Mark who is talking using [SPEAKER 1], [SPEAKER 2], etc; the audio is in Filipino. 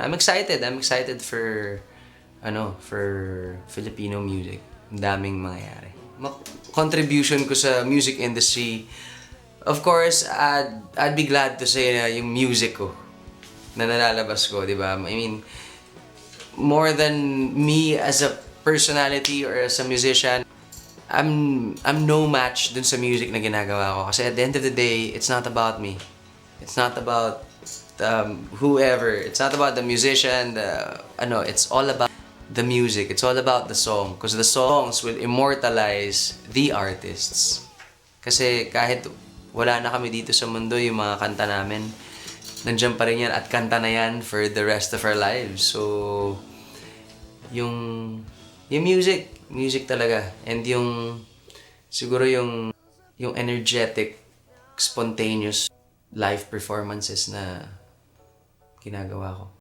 [SPEAKER 1] I'm excited. I'm excited for for Filipino music. Ang daming mangyayari. Contribution ko sa music industry, of course, I'd be glad to say na yung music ko na nalalabas ko, di ba? I mean, more than me as a personality or as a musician, I'm no match dun sa music na ginagawa ko. Kasi at the end of the day, it's not about me. It's not about whoever. It's not about the musician. It's all about the music. It's all about the song. Because the songs will immortalize the artists. Kasi kahit wala na kami dito sa mundo, yung mga kanta namin, nandiyan pa rin yan at kanta na yan for the rest of our lives. So, yung music talaga. And siguro yung energetic, spontaneous live performances na ginagawa ko.